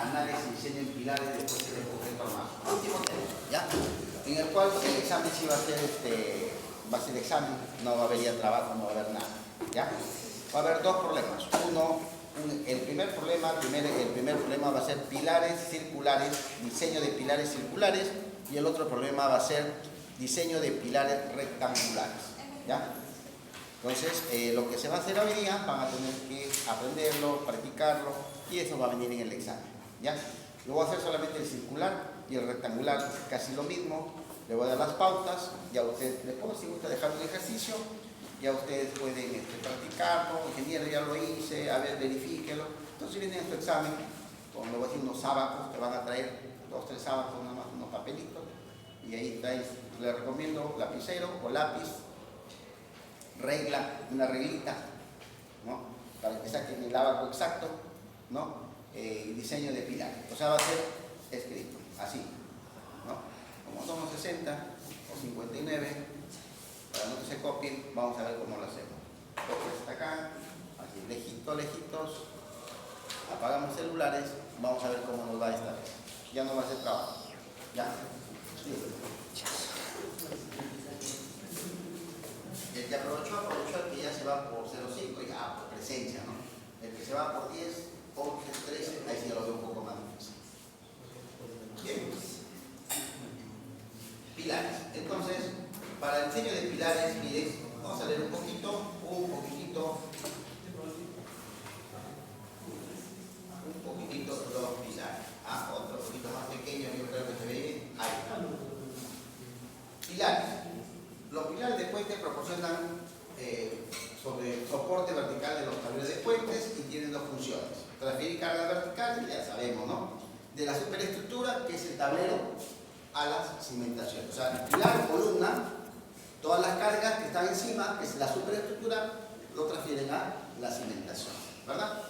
análisis, diseño en pilares, después se le concreto más. Último tema, ¿ya? En el cual el examen sí va a ser va a ser examen, no va a haber ya trabajo, no va a haber nada, ¿ya? Va a haber dos problemas. El primer problema va a ser pilares circulares, diseño de pilares circulares, y el otro problema va a ser diseño de pilares rectangulares, ¿ya? Entonces, lo que se va a hacer hoy día, van a tener que aprenderlo, practicarlo, y eso va a venir en el examen, ¿ya? Yo voy a hacer solamente el circular y el rectangular, casi lo mismo. Le voy a dar las pautas, ya ustedes, después si gusta dejar un ejercicio, ya ustedes pueden practicarlo. Ingeniero, ya lo hice, a ver, verifíquelo. Entonces vienen en su examen, como le voy a decir, unos sábados, te van a traer 2 o 3 sábados, nada más, unos papelitos, y ahí traes, les recomiendo lapicero o lápiz, regla, una reglita, ¿no? Para que saquen el abaco exacto, ¿no? Diseño de pilares. O sea, va a ser escrito, así, ¿no? Como somos 60 o 59, para no que se copien, vamos a ver cómo lo hacemos. Copia hasta acá, así, lejitos, apagamos celulares, vamos a ver cómo nos va esta vez. Ya no va a ser trabajo, ¿ya? Sí. El que aprovechó el que ya se va por 0,5, ya por presencia, ¿no? El que se va por 10, 11, 13, ahí sí lo veo un poco más difícil. Bien. Pilares. Entonces, para el diseño de pilares, miren, vamos a leer un poquitito. Los pilares. Otro poquito más pequeño, yo creo que se ve bien. Ahí está. Pilares. Los pilares de puente proporcionan sobre soporte vertical de los tableros de puentes y tienen dos funciones: transferir cargas verticales, ya sabemos, ¿no? De la superestructura, que es el tablero, a las cimentaciones. O sea, el pilar, columna, todas las cargas que están encima, que es la superestructura, lo transfieren a la cimentación, ¿verdad?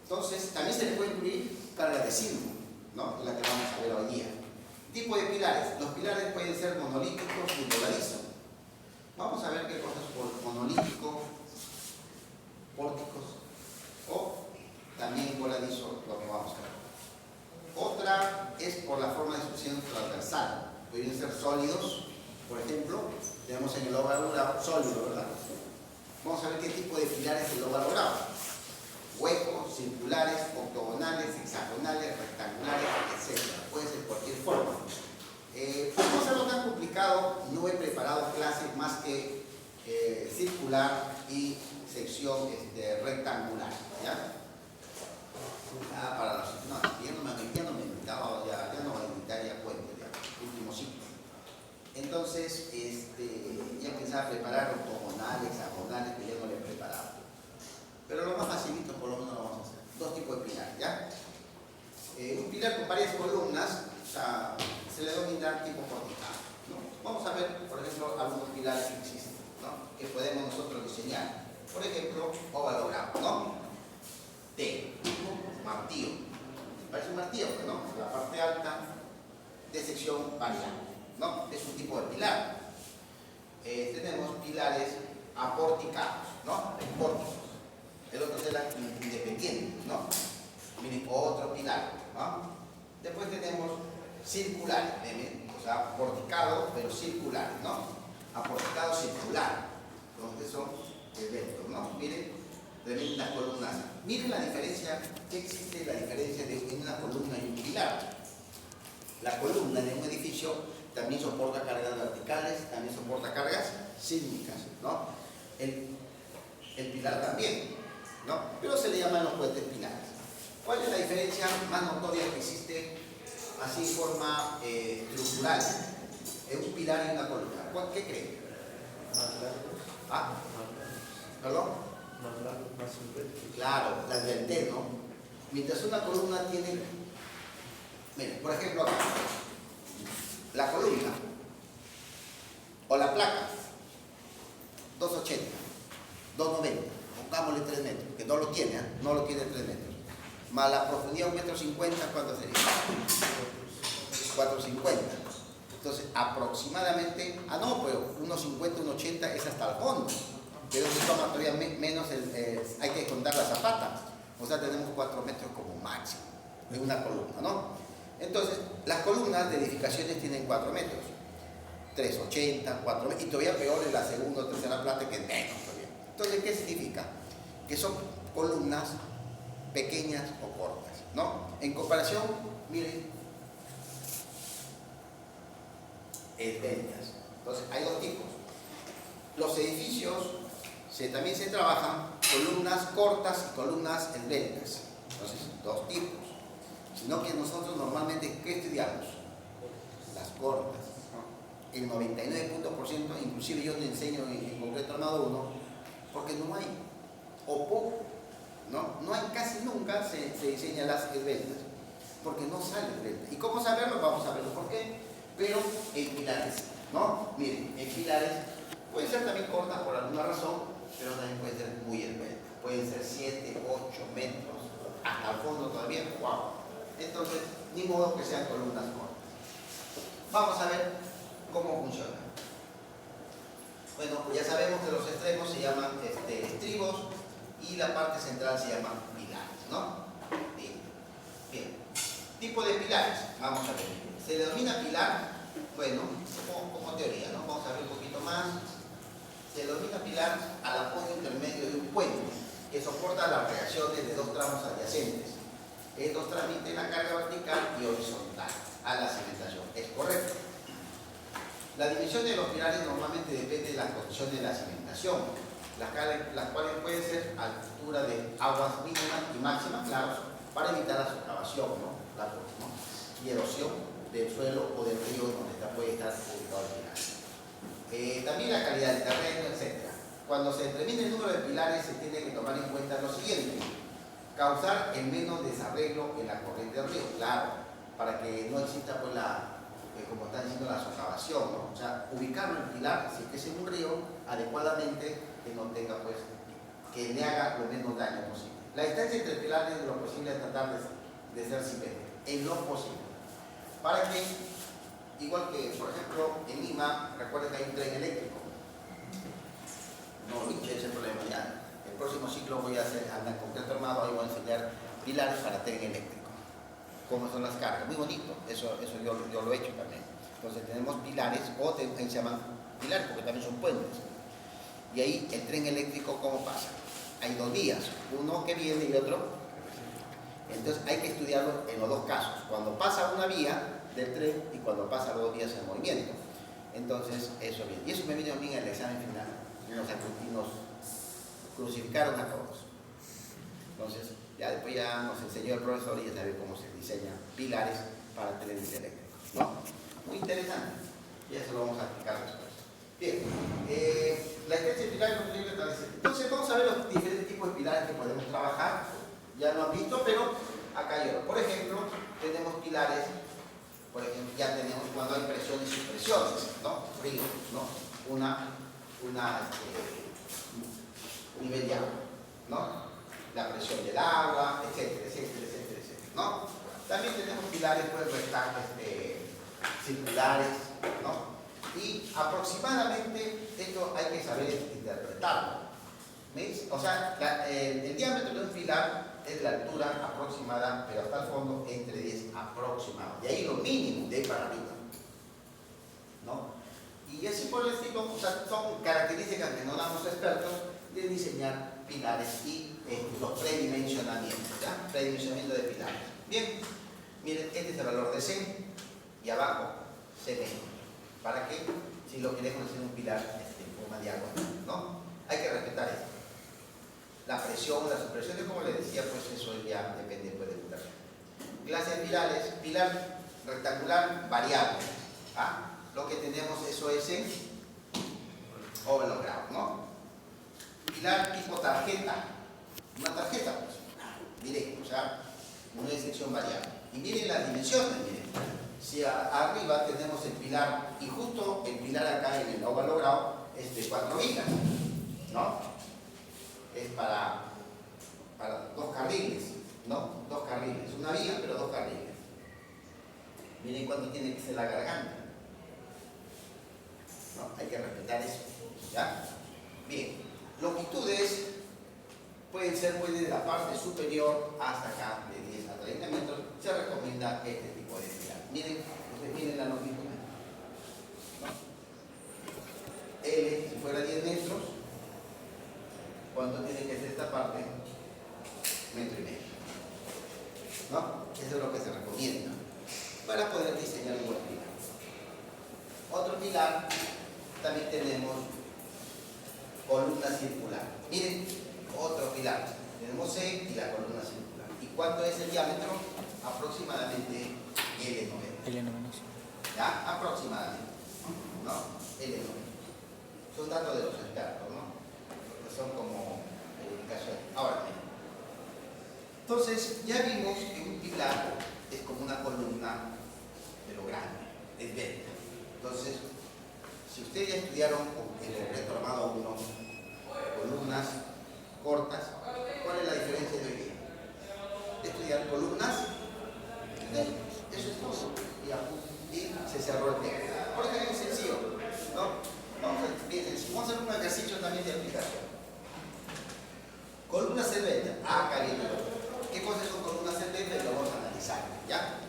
Entonces, también se le puede incluir carga de sismo, ¿no? Es la que vamos a ver hoy día. Tipo de pilares. Los pilares pueden ser monolíticos y voladizos. Vamos a ver qué cosas por monolítico, pórticos o también voladizo, lo que vamos a ver. Otra es por la forma de expresión transversal. Pueden ser sólidos, por ejemplo, tenemos en el óvalo dorado sólido, ¿verdad? Vamos a ver qué tipo de pilares es el óvalo dorado. Huecos, circulares, octogonales, hexagonales, rectangulares, etc. Puede ser cualquier forma. Por no hacerlo tan complicado, no he preparado clases más que circular y sección rectangular, ¿ya? Para los, no, ya no me invitaba, ya no voy a invitar ya puente, ya, último ciclo. Entonces, ya pensaba preparar octogonales, hexagonales, que ya no le he preparado. Pero lo más facilito, por lo menos lo vamos a hacer. Dos tipos de pilares, ¿ya? Un pilar con varias columnas, o sea, se le denomina tipo porticado, ¿no? Vamos a ver, por ejemplo, algunos pilares que existen, ¿no? Que podemos nosotros diseñar. Por ejemplo, óvalo dorado, ¿no? T, martillo. Parece un martillo, ¿no? La parte alta de sección variable, ¿no? Es un tipo de pilar. Tenemos pilares aporticados, ¿no? Pórticos. El otro será independiente, ¿no? Miren, otro pilar, ¿no? Después tenemos circulares, o sea, porticado, pero circular, ¿no? Aporticado circular, donde son eventos, ¿no? Miren, tremendas columnas. Miren la diferencia, ¿qué existe la diferencia de una columna y un pilar? La columna de un edificio también soporta cargas verticales, también soporta cargas sísmicas, ¿no? El pilar también, ¿no? Pero se le llaman los puentes pilares. ¿Cuál es la diferencia más notoria que existe así en forma estructural en un pilar y una columna? ¿Qué creen? Más largos. ¿Ah? ¿Perdón? Más largos, más simple. Claro, las del T, ¿no? Mientras una columna tiene, miren, por ejemplo acá, la columna o la placa, 280, 290, pongámosle 3 metros, que no lo tiene, ¿eh? No lo tiene 3 metros. Más la profundidad 1,50 m, ¿cuánto sería? 4,50. Entonces, aproximadamente, no, pero 1,50, 1,80 es hasta el fondo. Pero eso toma todavía menos, hay que contar la zapata. O sea, tenemos 4 metros como máximo en una columna, ¿no? Entonces, las columnas de edificaciones tienen 4 metros. 3,80, 4 metros, y todavía peor en la segunda o tercera planta, que es menos todavía. Entonces, ¿qué significa? Que son columnas pequeñas o cortas, ¿no? En comparación, miren, esbeltas. Entonces, hay 2 tipos. Los edificios también se trabajan columnas cortas y columnas esbeltas. Entonces, 2 tipos. Sino que nosotros normalmente, ¿qué estudiamos? Las cortas. El 99%, inclusive yo te enseño en concreto armado 1, porque no hay, o poco, no hay, casi nunca se diseñan las esbeltas, porque no sale esbelta. ¿Y cómo saberlo? Vamos a verlo por qué, pero en pilares, ¿no? Miren, en pilares pueden ser también cortas por alguna razón, pero también pueden ser muy esbeltas, pueden ser 7, 8 metros, hasta el fondo todavía, wow. Entonces, ni modo que sean columnas cortas. Vamos a ver cómo funciona. Bueno, pues ya sabemos que los extremos se llaman estribos y la parte central se llama pilares, ¿no? Bien. Bien. Tipo de pilares, vamos a ver. Se denomina pilar, bueno, como teoría, ¿no? Vamos a ver un poquito más. Se denomina pilar al apoyo intermedio de un puente que soporta las reacciones de 2 tramos adyacentes. Estos transmiten la carga vertical y horizontal a la cimentación. Es correcto. La dimensión de los pilares normalmente depende de las condiciones de la cimentación, las cuales pueden ser a altura de aguas mínimas y máximas, claro, para evitar la socavación, ¿no? Y erosión del suelo o del río donde puede estar ubicado el pilar. También la calidad del terreno, etc. Cuando se determina el número de pilares, se tiene que tomar en cuenta lo siguiente: causar el menos desarreglo en la corriente del río, claro, para que no exista pues como están diciendo, la socavación, ¿no? O sea, ubicarlo en pilar, si es en un río, adecuadamente, que no tenga pues, que le haga lo menos daño posible. La distancia entre pilares es lo posible tratar de ser simétrica, en lo posible. Para que, igual que, por ejemplo, en Lima, recuerden que hay un tren eléctrico. No, ese es el problema ya. El próximo ciclo voy a andar en concreto armado, ahí voy a enseñar pilares para tren eléctrico. Cómo son las cargas, muy bonito, eso yo lo he hecho también. Entonces tenemos pilares, o se llaman pilares porque también son puentes. Y ahí el tren eléctrico, ¿cómo pasa? Hay 2 vías, uno que viene y otro. Entonces hay que estudiarlo en los 2 casos, cuando pasa una vía del tren y cuando pasa las 2 vías en movimiento. Entonces eso viene. Y eso me vino a mí en el examen final. Y nos crucificaron a todos. Entonces, ya después ya nos enseñó el profesor y ya sabe cómo se diseñan pilares para trenes eléctricos, ¿no? Muy interesante. Y eso lo vamos a explicar después. Bien, la extensión de pilares no tiene que. Entonces vamos a ver los diferentes tipos de pilares que podemos trabajar. Ya lo han visto, pero acá hay otro. Por ejemplo, tenemos pilares, por ejemplo, ya tenemos cuando hay presiones y presiones, ¿no? Ríos, ¿no? Un nivel de agua, ¿no? La presión del agua, etcétera, etcétera, etcétera, etcétera, ¿no? También tenemos pilares pues, circulares, ¿no? Y aproximadamente esto hay que saber interpretarlo. ¿Veis? O sea, el diámetro de un pilar es la altura aproximada, pero hasta el fondo entre 10 aproximado. De ahí lo mínimo, de ahí para arriba, ¿no? Y así por el estilo, o sea, son características que nos damos expertos de diseñar pilares y los predimensionamientos, ¿ya? Predimensionamiento de pilares. Bien, miren, este es el valor de C y abajo CB. ¿Para qué? Si lo queremos hacer un pilar en forma de agua, ¿no? Hay que respetar esto. La presión, las supresiones, como les decía, pues eso ya depende pues, del terreno. Clase de pilares, pilar rectangular variable. ¿Ah? Lo que tenemos eso es en overlogrado, ¿no? Pilar tipo tarjeta, una tarjeta, pues, directo, o sea, una sección variable. Y miren las dimensiones, miren. Si arriba tenemos el pilar, y justo el pilar acá en el overlogrado es de 4 vigas, ¿no? Es para 2 carriles, ¿no? 2 carriles, una vía, pero 2 carriles. Miren cuánto tiene que ser la garganta. ¿No? Hay que respetar eso, ¿ya? Bien, longitudes pueden ser pues, desde la parte superior hasta acá, de 10 a 30 metros, se recomienda este tipo de pilar. Miren, ustedes miren la longitud. L, si fuera 10 metros, ¿cuánto tiene que ser esta parte? 1,5 metros. ¿No? Eso es lo que se recomienda para poder diseñar un buen pilar. Otro pilar, también tenemos columna circular. Miren, otro pilar. Tenemos C y la columna circular. ¿Y cuánto es el diámetro? Aproximadamente L9. L9. ¿Ya? Aproximadamente. ¿No? L9. Son datos de los expertos, ¿no? Que son como indicaciones. Ahora, entonces, ya vimos que un pilar es como una columna de lo grande, es delta. Entonces, si ustedes ya estudiaron en el concreto armado 1, columnas cortas, ¿cuál es la diferencia de hoy día? Estudiar columnas deltas. Eso es todo. Y se cerró el tema. Por eso es bien sencillo, ¿no? Vamos a hacer un ejercicio también de aplicación. Columnas deltas. Cariño. ¿Qué cosas son columnas deltas? Lo vamos a analizar, ¿ya?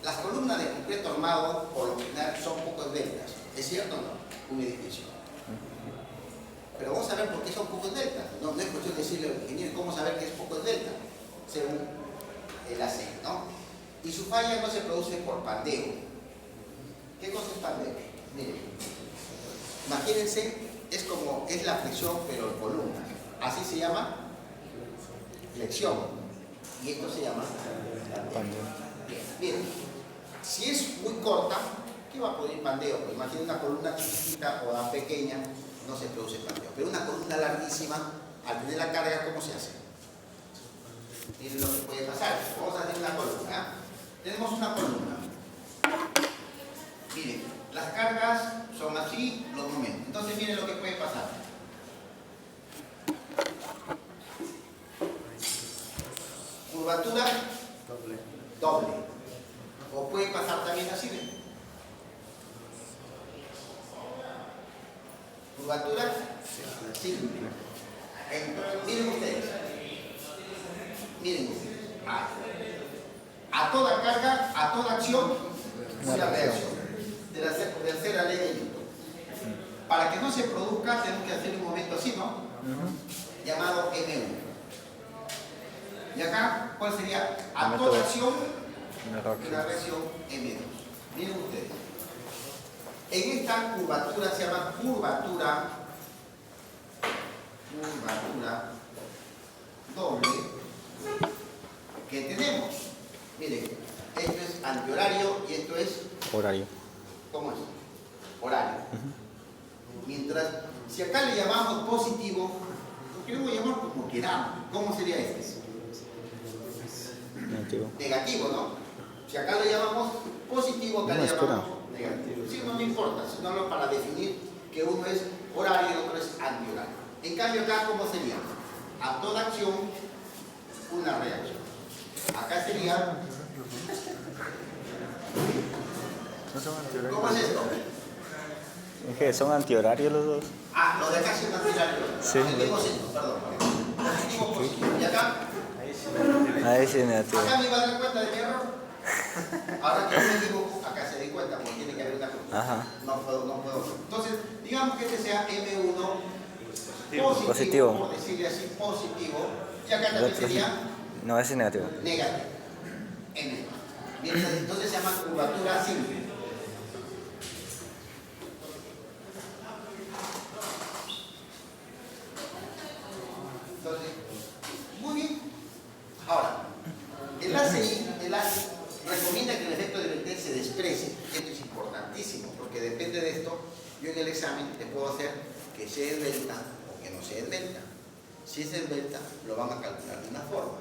Las columnas de concreto armado, por lo general, son poco esbeltas. ¿Es cierto o no? Un edificio. Pero vamos a ver por qué son poco esbeltas. No es cuestión de decirle al ingeniero cómo saber que es poco esbelta, según el AC, ¿no? Y su falla no se produce por pandeo. ¿Qué cosa es pandeo? Miren, imagínense, es la flexión, pero en columnas. Así se llama flexión. Y esto se llama pandeo. Bien, si es muy corta, ¿qué va a producir pandeo? Pues imaginen una columna chiquitita o pequeña, no se produce pandeo. Pero una columna larguísima, al tener la carga, ¿cómo se hace? Miren lo que puede pasar. Vamos a hacer una columna. ¿Eh? Tenemos una columna. Miren, las cargas son así los momentos. Entonces miren lo que puede pasar. Curvatura doble. O puede pasar también así, ¿ven? Curvatura simple. Miren ustedes. Miren ustedes. A toda carga, a toda acción, una reacción. De la tercera ley de Newton. Para que no se produzca, tenemos que hacer un momento así, ¿no? Llamado M1. Y acá, ¿cuál sería? A toda acción, una reacción M2. Miren ustedes. En esta curvatura se llama curvatura doble que tenemos. Miren, esto es antihorario y esto es horario. ¿Cómo es? Horario. Mientras, si acá le llamamos positivo, lo queremos llamar como queramos. ¿Cómo sería este? Negativo, ¿no? Si acá le llamamos positivo, acá le llamamos negativo. Sí, no me importa, sino para definir que uno es horario y el otro es antihorario. En cambio acá, ¿cómo sería? A toda acción, una reacción. Acá sería... ¿Cómo es esto? Es que son antihorarios los dos. Los de acá son antihorarios. Sí. Perdón. Positivo. Y acá... Ahí sí, negativo. Acá me iba a dar cuenta de mi error. Ahora que yo me equivoco, acá se da cuenta porque tiene que haber una cruz. No puedo. Entonces, digamos que este sea M1 positivo, por decirle así, positivo. Y acá también sería... No, ese es negativo. Negativo. M. Bien, entonces se llama curvatura simple. Entonces, muy bien. Ahora, el ACI recomienda que el efecto de Vertel se desprecie. Esto es importantísimo, porque depende de esto, yo en el examen te puedo hacer que sea esbelta o que no sea esbelta. Si es esbelta, lo van a calcular de una forma.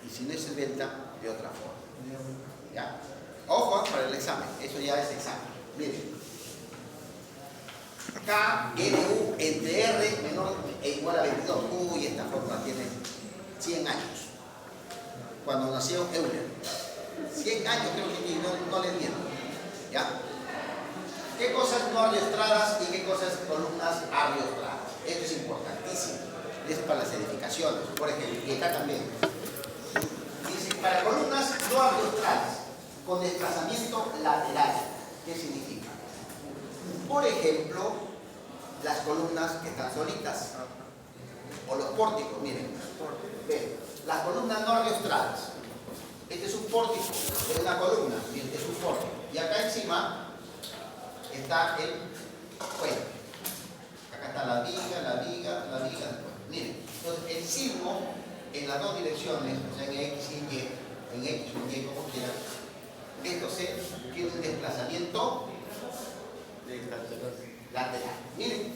Y si no es esbelta, de otra forma. ¿Ya? Ojo para el examen, eso ya es examen. Miren. K, NU entre R menor e igual a 22. Uy, esta fórmula tiene 100 años. Cuando nació Euler. 100 años creo que no le miento. ¿Ya? ¿Qué cosas no ariostradas y qué cosas columnas ariostradas? Esto es importantísimo. es para las edificaciones, por ejemplo, y acá también. Dice, para columnas no ambiostrales, con desplazamiento lateral. ¿Qué significa? Por ejemplo, las columnas que están solitas, o los pórticos, miren. Ven, las columnas no ambiostrales. Este es un pórtico, es una columna, miren, es un pórtico. Y acá encima está el cuello. Acá está la viga después. Miren, entonces el sismo en las dos direcciones, o sea en X y Y, en X o en Y como quieran, esto tiene un desplazamiento lateral. Miren,